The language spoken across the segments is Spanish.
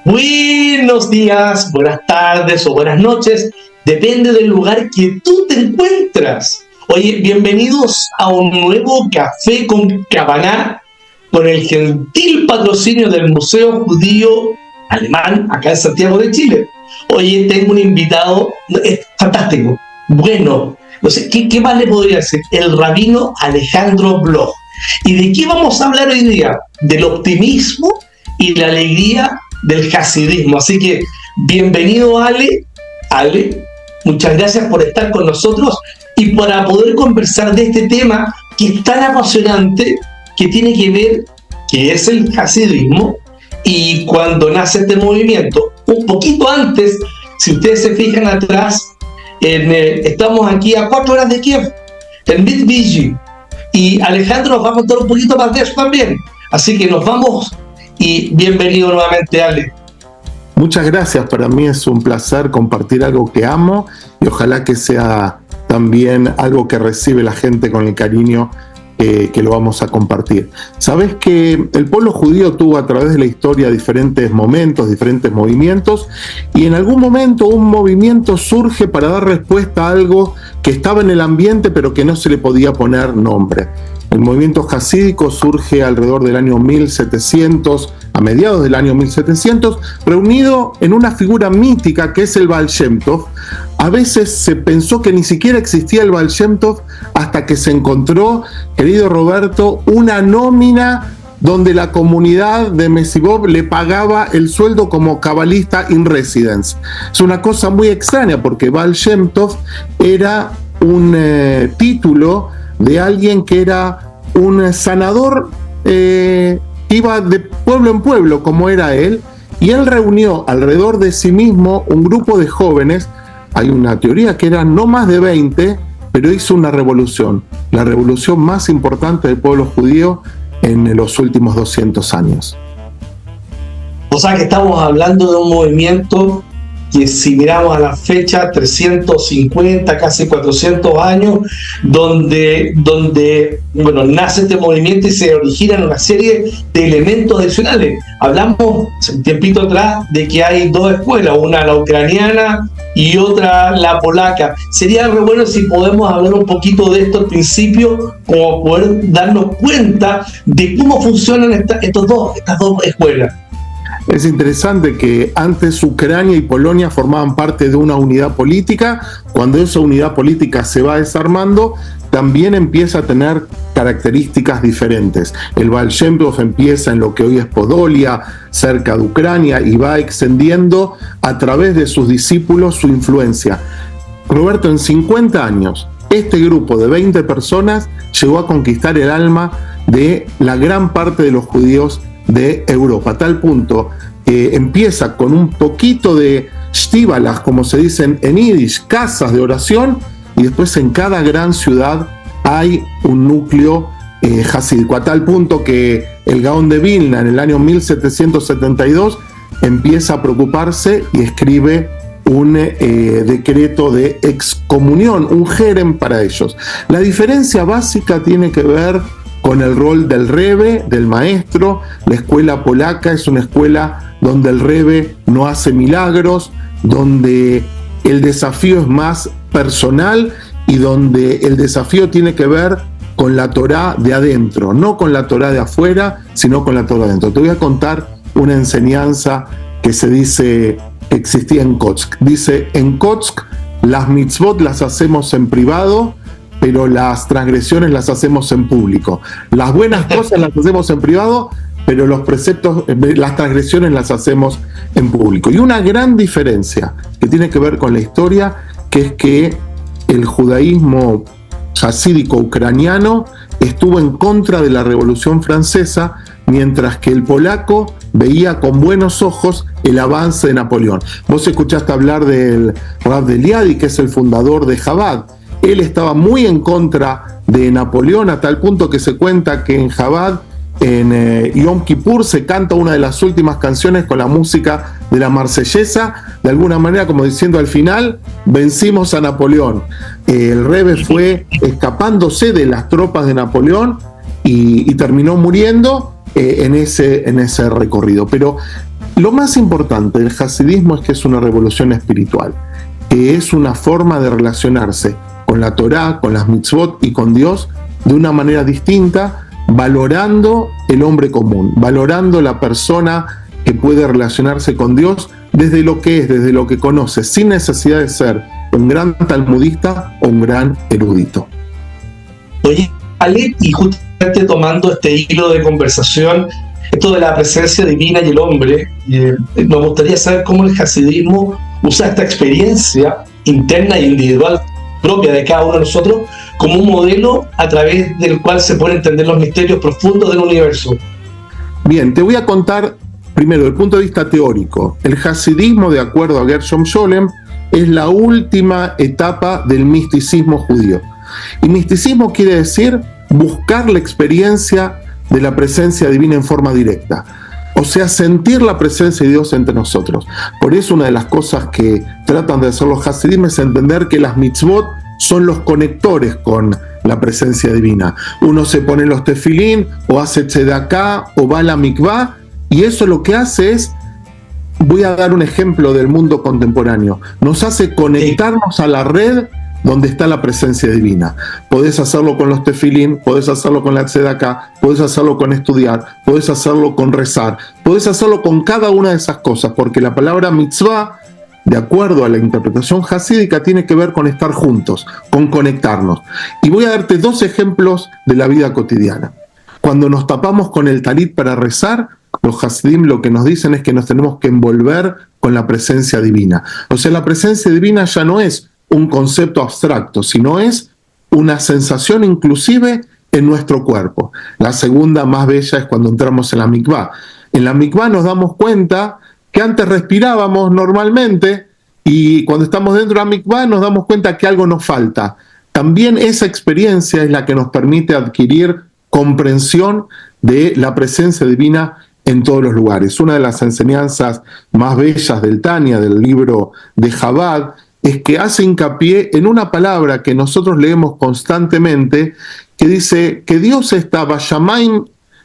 Buenos días, buenas tardes o buenas noches, depende del lugar que tú te encuentras. Oye, bienvenidos a un nuevo Café con Cabaná, con el gentil patrocinio del Museo Judío Alemán, acá en Santiago de Chile. Oye, tengo un invitado fantástico, bueno, no sé, ¿qué más le podría decir? El rabino Alejandro Bloch. ¿Y de qué vamos a hablar hoy día? Del optimismo y la alegría del hasidismo. Así que bienvenido, Ale, muchas gracias por estar con nosotros y para poder conversar de este tema que es tan apasionante, que tiene que ver qué es el hasidismo y cuando nace este movimiento. Un poquito antes, si ustedes se fijan atrás, estamos aquí a 4 horas de Kiev, en Mitvigi, y Alejandro nos va a contar un poquito más de eso también. Así que nos vamos. Y bienvenido nuevamente, Ale. Muchas gracias, para mí es un placer compartir algo que amo y ojalá que sea también algo que recibe la gente con el cariño que lo vamos a compartir. Sabes que el pueblo judío tuvo a través de la historia diferentes momentos, diferentes movimientos, y en algún momento un movimiento surge para dar respuesta a algo que estaba en el ambiente pero que no se le podía poner nombre. El movimiento hasídico surge alrededor del año 1700, a mediados del año 1700, reunido en una figura mítica que es el Baal Shem Tov. A veces se pensó que ni siquiera existía el Baal Shem Tov hasta que se encontró, querido Roberto, una nómina donde la comunidad de Mesibov le pagaba el sueldo como cabalista in residence. Es una cosa muy extraña porque Baal Shem Tov era un título de alguien que era un sanador, iba de pueblo en pueblo como era él, y él reunió alrededor de sí mismo un grupo de jóvenes. Hay una teoría que eran no más de 20, pero hizo una revolución, la revolución más importante del pueblo judío en los últimos 200 años. O sea que estamos hablando de un movimiento que, si miramos a la fecha, 350, casi 400 años, donde nace este movimiento y se originan una serie de elementos adicionales. Hablamos un tiempito atrás de que hay dos escuelas, una la ucraniana y otra la polaca. Sería re bueno si podemos hablar un poquito de esto al principio, como poder darnos cuenta de cómo funcionan estas dos escuelas. Es interesante que antes Ucrania y Polonia formaban parte de una unidad política. Cuando esa unidad política se va desarmando, también empieza a tener características diferentes. El Baal Shem Tov empieza en lo que hoy es Podolia, cerca de Ucrania, y va extendiendo a través de sus discípulos su influencia. Roberto, en 50 años, este grupo de 20 personas llegó a conquistar el alma de la gran parte de los judíos de Europa, a tal punto que empieza con un poquito de shtíbalas, como se dicen en yiddish, casas de oración, y después en cada gran ciudad hay un núcleo hasídico, a tal punto que el Gaón de Vilna en el año 1772 empieza a preocuparse y escribe un decreto de excomunión, un jerem para ellos. La diferencia básica tiene que ver con el rol del Rebbe, del maestro. La escuela polaca es una escuela donde el Rebbe no hace milagros, donde el desafío es más personal y donde el desafío tiene que ver con la Torá de adentro, no con la Torá de afuera, sino con la Torá de adentro. Te voy a contar una enseñanza que se dice que existía en Kotsk. Dice, en Kotsk las mitzvot las hacemos en privado, pero las transgresiones las hacemos en público. Las buenas cosas las hacemos en privado, pero los preceptos, las transgresiones las hacemos en público. Y una gran diferencia que tiene que ver con la historia, que es que el judaísmo hasídico ucraniano estuvo en contra de la Revolución Francesa, mientras que el polaco veía con buenos ojos el avance de Napoleón. Vos escuchaste hablar del Rav de Liadi, que es el fundador de Chabad. Él estaba muy en contra de Napoleón, a tal punto que se cuenta que en Chabad, en Yom Kippur, se canta una de las últimas canciones con la música de la Marsellesa, de alguna manera como diciendo al final, vencimos a Napoleón. El Rebbe fue escapándose de las tropas de Napoleón y terminó muriendo en ese recorrido. Pero lo más importante del hasidismo es que es una revolución espiritual, que es una forma de relacionarse con la Torá, con las mitzvot y con Dios de una manera distinta, valorando el hombre común, valorando la persona que puede relacionarse con Dios desde lo que es, desde lo que conoce, sin necesidad de ser un gran talmudista o un gran erudito. Oye, Ale, y justamente tomando este hilo de conversación, esto de la presencia divina y el hombre, nos gustaría saber cómo el hasidismo usa esta experiencia interna e individual propia de cada uno de nosotros como un modelo a través del cual se pueden entender los misterios profundos del universo. Bien, te voy a contar primero desde el punto de vista teórico. El hasidismo, de acuerdo a Gershom Scholem, es la última etapa del misticismo judío. Y misticismo quiere decir buscar la experiencia de la presencia divina en forma directa. O sea, sentir la presencia de Dios entre nosotros. Por eso una de las cosas que tratan de hacer los hasidim es entender que las mitzvot son los conectores con la presencia divina. Uno se pone los tefilín, o hace tzedaká, o va a la mikvá, y eso lo que hace es, voy a dar un ejemplo del mundo contemporáneo, nos hace conectarnos a la red donde está la presencia divina. Podés hacerlo con los tefilín, podés hacerlo con la tzedaká, podés hacerlo con estudiar, podés hacerlo con rezar, podés hacerlo con cada una de esas cosas, porque la palabra mitzvah, de acuerdo a la interpretación hasídica, tiene que ver con estar juntos, con conectarnos. Y voy a darte dos ejemplos de la vida cotidiana. Cuando nos tapamos con el talit para rezar, los hasidim lo que nos dicen es que nos tenemos que envolver con la presencia divina. O sea, la presencia divina ya no es un concepto abstracto, sino es una sensación inclusive en nuestro cuerpo. La segunda más bella es cuando entramos en la mikvá. En la mikvá nos damos cuenta que antes respirábamos normalmente y cuando estamos dentro de la mikvá nos damos cuenta que algo nos falta. También esa experiencia es la que nos permite adquirir comprensión de la presencia divina en todos los lugares. Una de las enseñanzas más bellas del Tanya, del libro de Chabad, es que hace hincapié en una palabra que nosotros leemos constantemente, que dice que Dios está Vayamaim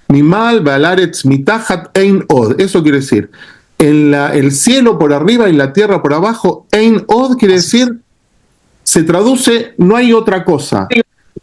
mimal ve'alaretz mitachat ein od. Eso quiere decir, el cielo por arriba y la tierra por abajo, ein od quiere decir, se traduce, no hay otra cosa.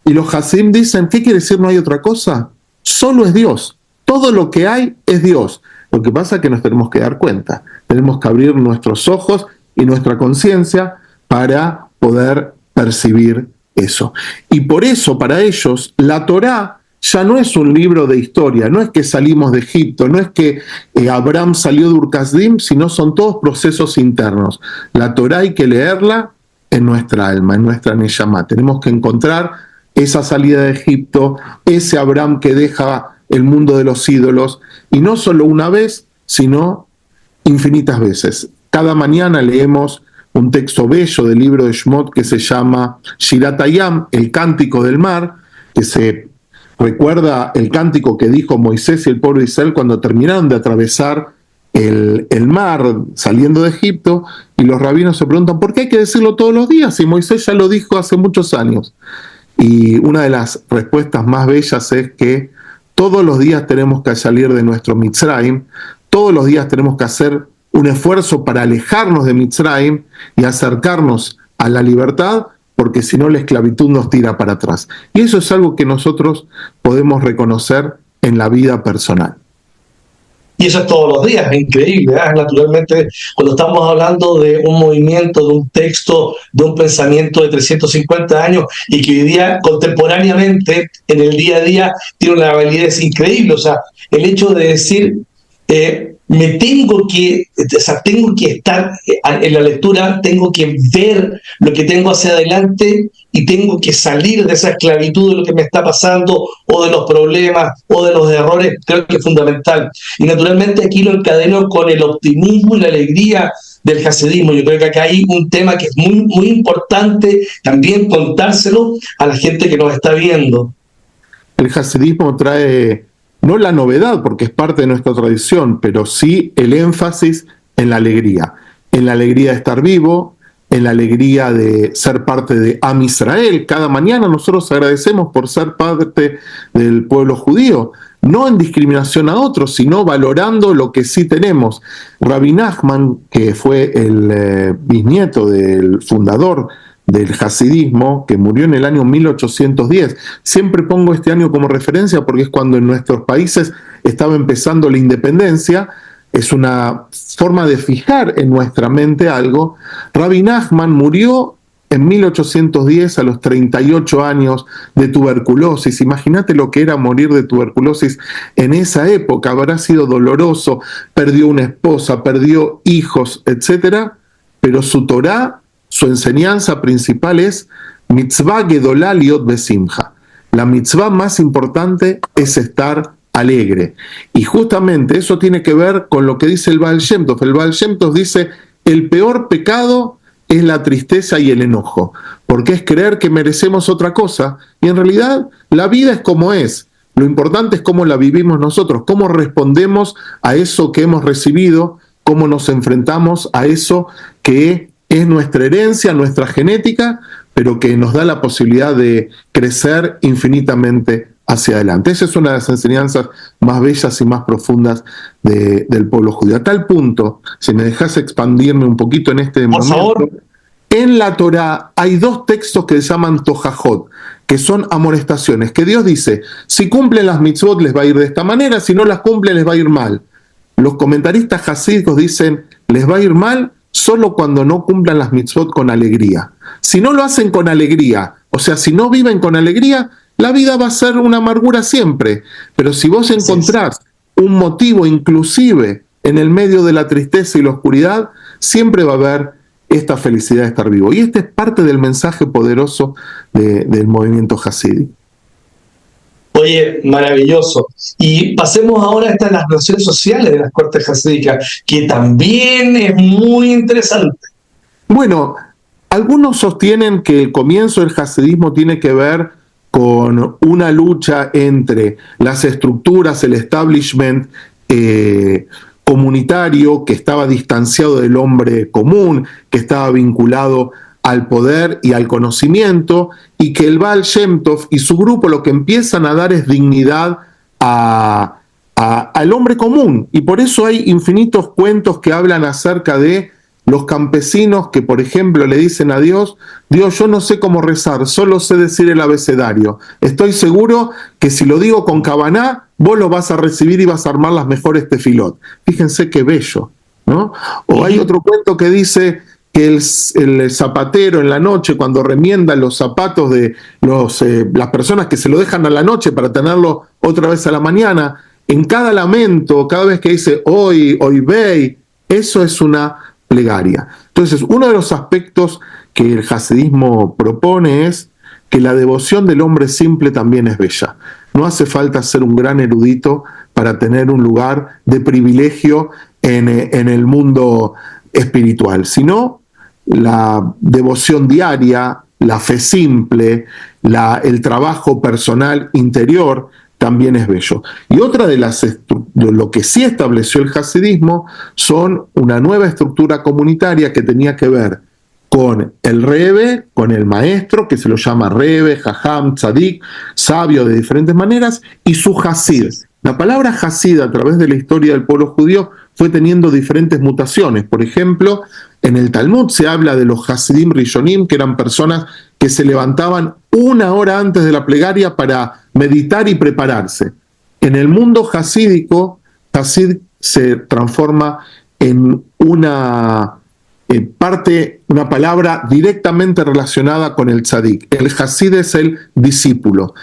Y los hasidim dicen, ¿qué quiere decir no hay otra cosa? Solo es Dios. Todo lo que hay es Dios. Lo que pasa es que nos tenemos que dar cuenta. Tenemos que abrir nuestros ojos y nuestra conciencia para poder percibir eso. Y por eso, para ellos, la Torá ya no es un libro de historia, no es que salimos de Egipto, no es que Abraham salió de Ur Kasdim, sino son todos procesos internos. La Torá hay que leerla en nuestra alma, en nuestra Neshama. Tenemos que encontrar esa salida de Egipto, ese Abraham que deja el mundo de los ídolos, y no solo una vez, sino infinitas veces. Cada mañana leemos un texto bello del libro de Shemot que se llama Shirat Hayam, el cántico del mar, que se recuerda el cántico que dijo Moisés y el pueblo de Israel cuando terminaron de atravesar el mar saliendo de Egipto, y los rabinos se preguntan ¿por qué hay que decirlo todos los días? Y Moisés ya lo dijo hace muchos años. Y una de las respuestas más bellas es que todos los días tenemos que salir de nuestro Mitzrayim, todos los días tenemos que hacer un esfuerzo para alejarnos de Mitzrayim y acercarnos a la libertad, porque si no la esclavitud nos tira para atrás. Y eso es algo que nosotros podemos reconocer en la vida personal. Y eso es todos los días, es increíble, ¿eh? Naturalmente, cuando estamos hablando de un movimiento, de un texto, de un pensamiento de 350 años y que hoy día, contemporáneamente, en el día a día, tiene una validez increíble. O sea, el hecho de decir, tengo que estar en la lectura, tengo que ver lo que tengo hacia adelante y tengo que salir de esa esclavitud de lo que me está pasando o de los problemas o de los errores, creo que es fundamental. Y naturalmente aquí lo encadeno con el optimismo y la alegría del hasidismo. Yo creo que acá hay un tema que es muy, muy importante también contárselo a la gente que nos está viendo. El hasidismo trae no la novedad, porque es parte de nuestra tradición, pero sí el énfasis en la alegría de estar vivo, en la alegría de ser parte de Am Israel. Cada mañana nosotros agradecemos por ser parte del pueblo judío, no en discriminación a otros, sino valorando lo que sí tenemos. Rabbi Nachman, que fue el bisnieto del fundador del hasidismo, que murió en el año 1810. Siempre pongo este año como referencia porque es cuando en nuestros países estaba empezando la independencia. Es una forma de fijar en nuestra mente algo. Rabbi Nachman murió en 1810 a los 38 años de tuberculosis. Imagínate lo que era morir de tuberculosis en esa época. Habrá sido doloroso, perdió una esposa, perdió hijos, etc. Pero su Torá, su enseñanza principal es mitzvah gedolá liot besimcha. La mitzvah más importante es estar alegre. Y justamente eso tiene que ver con lo que dice el Baal Shem Tov. El Baal Shem Tov dice, el peor pecado es la tristeza y el enojo, porque es creer que merecemos otra cosa, y en realidad la vida es como es. Lo importante es cómo la vivimos nosotros, cómo respondemos a eso que hemos recibido, cómo nos enfrentamos a eso que es nuestra herencia, nuestra genética, pero que nos da la posibilidad de crecer infinitamente hacia adelante. Esa es una de las enseñanzas más bellas y más profundas del pueblo judío. A tal punto, si me dejas expandirme un poquito en este momento, favor. En la Torá hay dos textos que se llaman Tojajot, que son amonestaciones, que Dios dice, si cumplen las mitzvot les va a ir de esta manera, si no las cumplen les va a ir mal. Los comentaristas hasídicos dicen, les va a ir mal solo cuando no cumplan las mitzvot con alegría. Si no lo hacen con alegría, o sea, si no viven con alegría, la vida va a ser una amargura siempre. Pero si vos encontrás un motivo inclusive en el medio de la tristeza y la oscuridad, siempre va a haber esta felicidad de estar vivo. Y este es parte del mensaje poderoso del movimiento hasídico. Oye, maravilloso. Y pasemos ahora a las relaciones sociales de las cortes hasídicas, que también es muy interesante. Bueno, algunos sostienen que el comienzo del hasidismo tiene que ver con una lucha entre las estructuras, el establishment comunitario que estaba distanciado del hombre común, que estaba vinculado al poder y al conocimiento, y que el Baal Shem Tov y su grupo lo que empiezan a dar es dignidad al hombre común. Y por eso hay infinitos cuentos que hablan acerca de los campesinos que, por ejemplo, le dicen a Dios, Dios, yo no sé cómo rezar, solo sé decir el abecedario. Estoy seguro que si lo digo con Kavaná, vos lo vas a recibir y vas a armar las mejores tefilot. Fíjense qué bello, ¿no? O hay otro cuento que dice que el zapatero en la noche, cuando remienda los zapatos de las personas que se lo dejan a la noche para tenerlo otra vez a la mañana, en cada lamento, cada vez que dice hoy vei, eso es una plegaria. Entonces, uno de los aspectos que el hasidismo propone es que la devoción del hombre simple también es bella. No hace falta ser un gran erudito para tener un lugar de privilegio en el mundo espiritual, sino la devoción diaria, la fe simple, el trabajo personal interior también es bello. Y otra de lo que sí estableció el hasidismo son una nueva estructura comunitaria que tenía que ver con el Rebbe, con el maestro, que se lo llama Rebbe, Jajam, Tzadik, sabio de diferentes maneras, y su Hasid. La palabra Hasid a través de la historia del pueblo judío fue teniendo diferentes mutaciones. Por ejemplo, en el Talmud se habla de los Hasidim Rishonim, que eran personas que se levantaban una hora antes de la plegaria para meditar y prepararse. En el mundo hasídico, Hasid se transforma en una palabra directamente relacionada con el tzadik. El Hasid es el discípulo.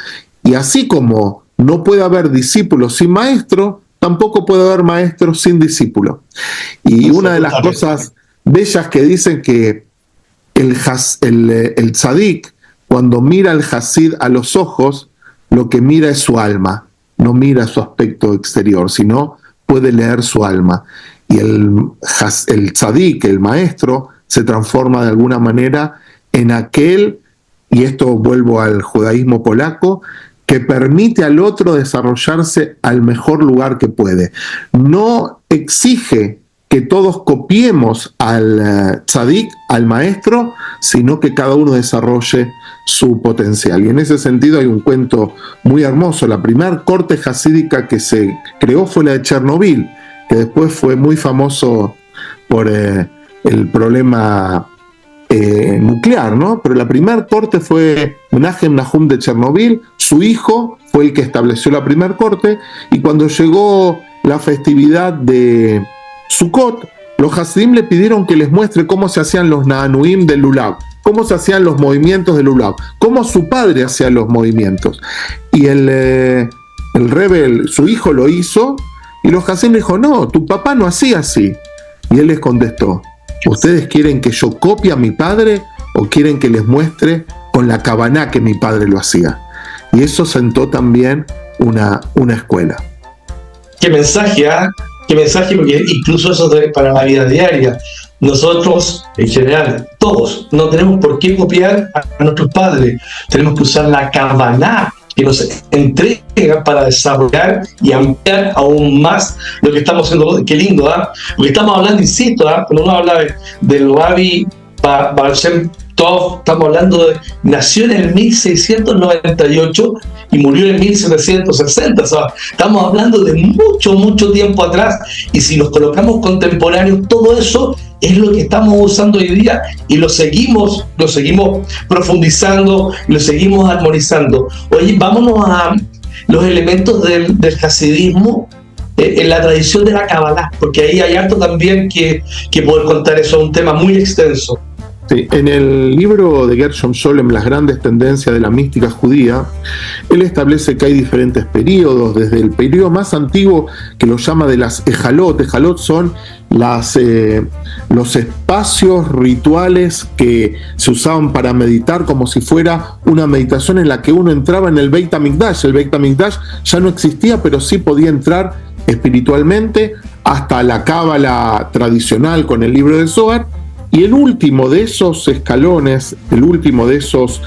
Y así como no puede haber discípulo sin maestro, tampoco puede haber maestro sin discípulo. Y una de las cosas bellas que dicen que el tzadik, cuando mira al hasid a los ojos, lo que mira es su alma, no mira su aspecto exterior, sino puede leer su alma. Y el tzadik, el maestro, se transforma de alguna manera en aquel, y esto vuelvo al judaísmo polaco, que permite al otro desarrollarse al mejor lugar que puede. No exige que que todos copiemos al tzadik, al maestro, sino que cada uno desarrolle su potencial. Y en ese sentido hay un cuento muy hermoso. La primera corte jasídica que se creó fue la de Chernobyl, que después fue muy famoso por el problema nuclear, ¿no? Pero la primera corte fue Menachem Nahum de Chernobyl. Su hijo fue el que estableció la primera corte, y cuando llegó la festividad de Sukkot, los Hasidim le pidieron que les muestre cómo se hacían los Na'anuim del Lulav, cómo se hacían los movimientos del Lulav, cómo su padre hacía los movimientos. Y el Rebbe, su hijo, lo hizo, y los Hasidim le dijo: no, tu papá no hacía así. Y él les contestó: ¿ustedes quieren que yo copie a mi padre o quieren que les muestre con la Kavaná que mi padre lo hacía? Y eso sentó también una escuela. Qué mensaje, ¿ah? Qué mensaje, porque incluso eso es para la vida diaria. Nosotros, en general, todos, no tenemos por qué copiar a nuestros padres. Tenemos que usar la Kavaná que nos entrega para desarrollar y ampliar aún más lo que estamos haciendo. Qué lindo, ¿ah? Porque estamos hablando, insisto, cuando uno habla del Rabbi Baal Shem Tov, estamos hablando de, nació en el 1698 y murió en 1760, o sea, estamos hablando de mucho tiempo atrás, y si nos colocamos contemporáneos, todo eso es lo que estamos usando hoy día, y lo seguimos profundizando, lo seguimos armonizando. Oye, vámonos a los elementos del hasidismo en la tradición de la Kabbalah, porque ahí hay harto también que poder contar. Eso es un tema muy extenso. Sí, en el libro de Gershom Scholem, Las grandes tendencias de la mística judía, él establece que hay diferentes periodos, desde el periodo más antiguo, que lo llama de las Ejalot. Ejalot son los espacios rituales que se usaban para meditar, como si fuera una meditación en la que uno entraba en el Beit HaMikdash. El Beit HaMikdash ya no existía, pero sí podía entrar espiritualmente, hasta la cábala tradicional con el libro de Zohar. Y el último de esos escalones, el último de esos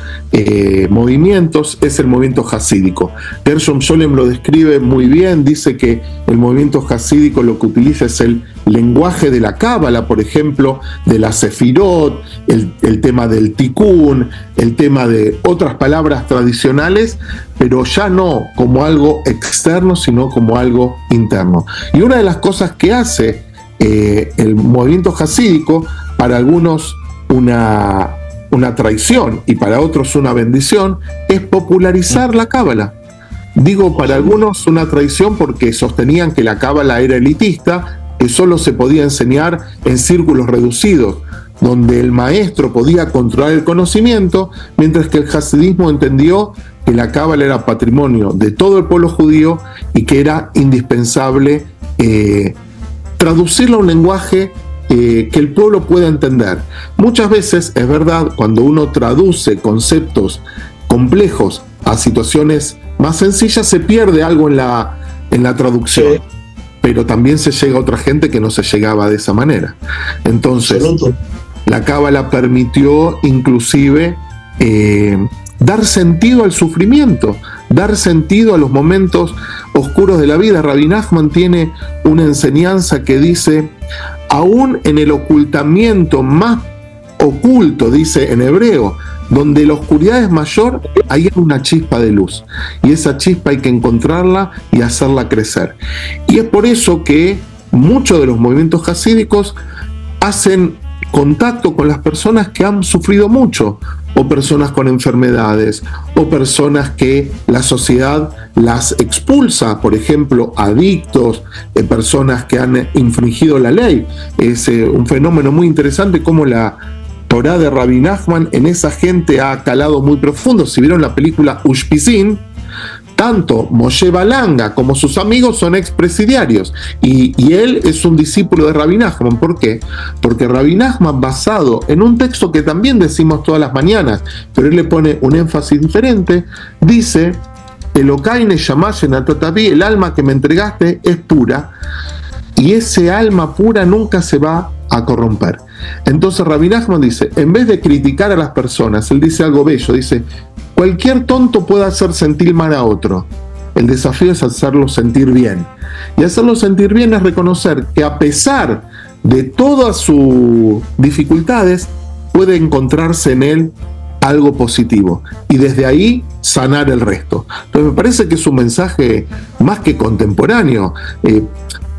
movimientos es el movimiento hasídico. Gershom Scholem lo describe muy bien, dice que el movimiento hasídico lo que utiliza es el lenguaje de la cábala, por ejemplo, de la sefirot, el tema del tikkun, el tema de otras palabras tradicionales, pero ya no como algo externo, sino como algo interno. Y una de las cosas que hace el movimiento hasídico, para algunos una traición y para otros una bendición, es popularizar la cábala. Digo para algunos una traición porque sostenían que la cábala era elitista, que solo se podía enseñar en círculos reducidos, donde el maestro podía controlar el conocimiento, mientras que el hasidismo entendió que la cábala era patrimonio de todo el pueblo judío y que era indispensable traducirlo a un lenguaje que el pueblo pueda entender. Muchas veces, es verdad, cuando uno traduce conceptos complejos a situaciones más sencillas, se pierde algo en la traducción. Sí. Pero también se llega a otra gente que no se llegaba de esa manera. Entonces, la cábala permitió inclusive dar sentido al sufrimiento, dar sentido a los momentos oscuros de la vida. Rabbi Nachman tiene una enseñanza que dice: aún en el ocultamiento más oculto, dice en hebreo, donde la oscuridad es mayor, ahí hay una chispa de luz. Y esa chispa hay que encontrarla y hacerla crecer. Y es por eso que muchos de los movimientos hasídicos hacen contacto con las personas que han sufrido mucho, o personas con enfermedades, o personas que la sociedad las expulsa, por ejemplo, adictos, personas que han infringido la ley. Es un fenómeno muy interesante cómo la Torá de Rabbi Nachman en esa gente ha calado muy profundo. Si vieron la película Ushpizin, tanto Moshe Balanga como sus amigos son expresidiarios, y él es un discípulo de Rabbi Nachman. ¿Por qué? Porque Rabbi Nachman, basado en un texto que también decimos todas las mañanas, pero él le pone un énfasis diferente, dice: Elokai neshama shenatatavi, el alma que me entregaste es pura, y ese alma pura nunca se va a corromper. Entonces Rabbi Nachman dice, en vez de criticar a las personas, él dice algo bello, dice: cualquier tonto puede hacer sentir mal a otro. El desafío es hacerlo sentir bien. Y hacerlo sentir bien es reconocer que a pesar de todas sus dificultades, puede encontrarse en él algo positivo y desde ahí sanar el resto. Entonces me parece que es un mensaje más que contemporáneo.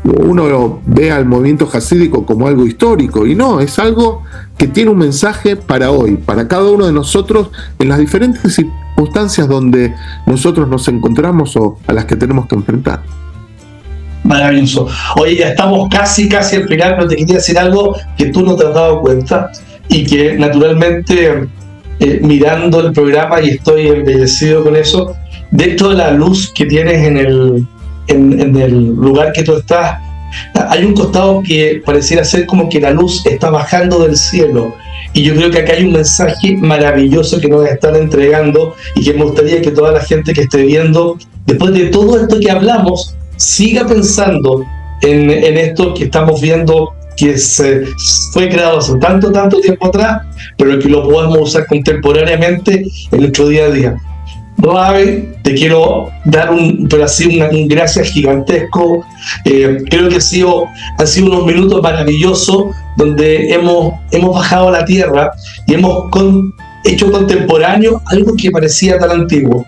Uno ve al movimiento jasídico como algo histórico y no, es algo que tiene un mensaje para hoy, para cada uno de nosotros en las diferentes circunstancias donde nosotros nos encontramos o a las que tenemos que enfrentar. Maravilloso. Oye, ya estamos casi al final, pero te quería decir algo que tú no te has dado cuenta y que naturalmente mirando el programa, y estoy embellecido con eso, dentro de la luz que tienes en el lugar que tú estás, hay un costado que pareciera ser como que la luz está bajando del cielo, y yo creo que acá hay un mensaje maravilloso que nos están entregando y que me gustaría que toda la gente que esté viendo, después de todo esto que hablamos, siga pensando en esto que estamos viendo, que se fue creado hace tanto tiempo atrás, pero que lo podamos usar contemporáneamente en nuestro día a día. Ravi, te quiero dar un gracias gigantesco. Creo que han sido unos minutos maravillosos donde hemos bajado a la tierra y hemos hecho contemporáneo algo que parecía tan antiguo.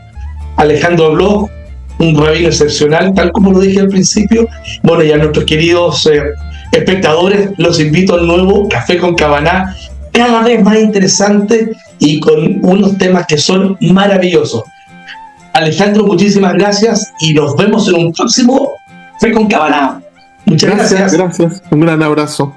Alejandro Bloch, un rabino excepcional, tal como lo dije al principio. Bueno, y a nuestros queridos espectadores, los invito al nuevo Café con Kavaná, cada vez más interesante y con unos temas que son maravillosos. Alejandro, muchísimas gracias y nos vemos en un próximo Café con Kavaná. Muchas gracias. Gracias. Un gran abrazo.